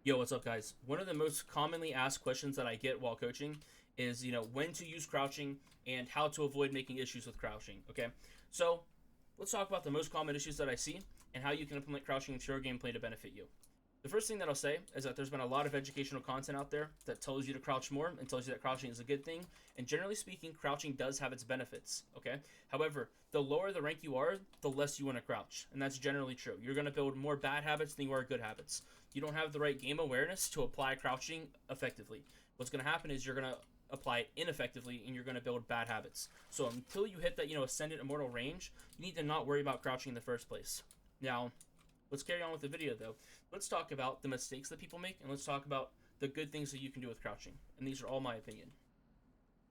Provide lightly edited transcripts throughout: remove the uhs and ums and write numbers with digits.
Yo, what's up, guys? One of the most commonly asked questions that I get while coaching is, when to use crouching and how to avoid making issues with crouching. Okay, so let's talk about the most common issues that I see and how you can implement crouching into your gameplay to benefit you. The first thing that I'll say is that there's been a lot of educational content out there that tells you to crouch more and tells you that crouching is a good thing. And generally speaking, crouching does have its benefits, okay? However, the lower the rank you are, the less you want to crouch. And that's generally true. You're going to build more bad habits than you are good habits. You don't have the right game awareness to apply crouching effectively. What's going to happen is you're going to apply it ineffectively and you're going to build bad habits. So until you hit that, ascendant immortal range, you need to not worry about crouching in the first place. Now, let's carry on with the video though. Let's talk about the mistakes that people make, and let's talk about the good things that you can do with crouching. And these are all my opinion.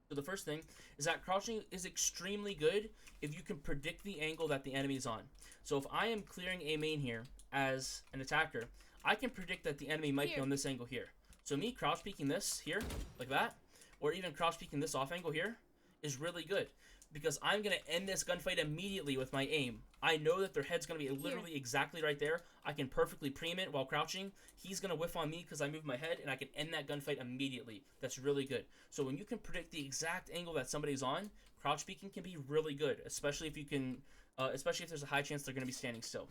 So the first thing is that crouching is extremely good if you can predict the angle that the enemy is on. So if I am clearing a main here as an attacker, I can predict that the enemy might be on this angle here. So me crouch peeking this here, like that, or even crouch peeking this off angle here, is really good. Because I'm going to end this gunfight immediately with my aim. I know that their head's going to be literally exactly right there. I can perfectly preem it while crouching. He's going to whiff on me because I move my head, and I can end that gunfight immediately. That's really good. So when you can predict the exact angle that somebody's on, crouch peeking can be really good, especially if you can, especially if there's a high chance they're going to be standing still.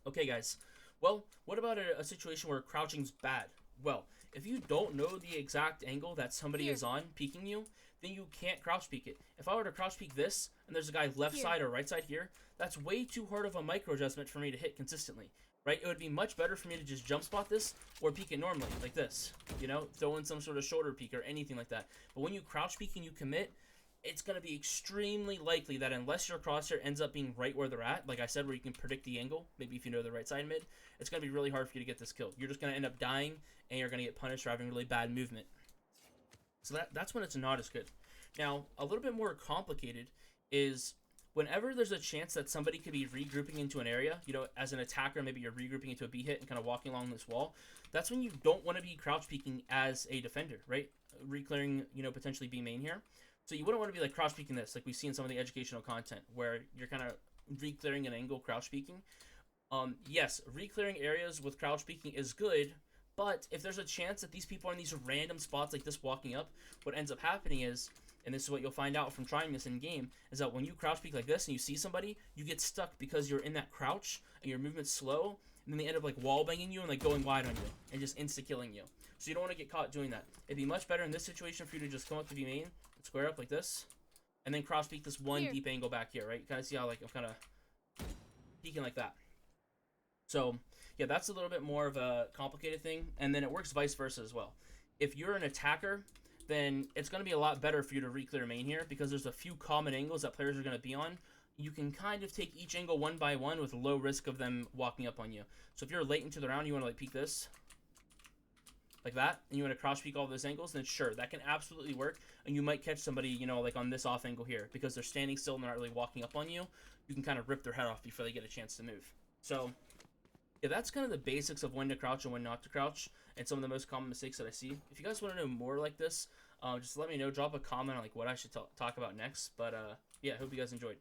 Okay, guys. Well, what about a situation where crouching's bad? Well, if you don't know the exact angle that somebody is on peeking you, then you can't crouch peek it. If I were to crouch peek this, and there's a guy left side or right side here, that's way too hard of a micro adjustment for me to hit consistently, right? It would be much better for me to just jump spot this or peek it normally, like this, throw in some sort of shoulder peek or anything like that. But when you crouch peek and you commit, it's going to be extremely likely that unless your crosshair ends up being right where they're at, like I said, where you can predict the angle, maybe if you know the right side mid, it's going to be really hard for you to get this kill. You're just going to end up dying, and you're going to get punished for having really bad movement. So that's when it's not as good. Now, a little bit more complicated is whenever there's a chance that somebody could be regrouping into an area, as an attacker, maybe you're regrouping into a B hit and kind of walking along this wall, that's when you don't want to be crouch peeking as a defender, right? Reclearing, potentially B main here. So you wouldn't want to be like crouch peeking this, like we see in some of the educational content where you're kind of re-clearing an angle, crouch peeking. Yes, re-clearing areas with crouch peeking is good, but if there's a chance that these people are in these random spots like this walking up, what ends up happening is, and this is what you'll find out from trying this in game, is that when you crouch peek like this and you see somebody, you get stuck because you're in that crouch and your movement's slow, and then they end up like wall banging you and like going wide on you and just insta killing you. So you don't want to get caught doing that. It'd be much better in this situation for you to just come up to B main and square up like this, and then cross peek this one deep angle back here, right? You kind of see how like I'm kind of peeking like that. So yeah, that's a little bit more of a complicated thing, and then it works vice versa as well. If you're an attacker, then it's going to be a lot better for you to re-clear main here because there's a few common angles that players are going to be on. You can kind of take each angle one by one with low risk of them walking up on you. So if you're late into the round, you want to like peek this, like that, and you want to cross peek all those angles, then sure, that can absolutely work, and you might catch somebody, like on this off angle here, because they're standing still and they're not really walking up on you. You can kind of rip their head off before they get a chance to move. So yeah, that's kind of the basics of when to crouch and when not to crouch, and some of the most common mistakes that I see. If you guys want to know more like this, just let me know. Drop a comment on like what I should talk about next. But yeah, I hope you guys enjoyed.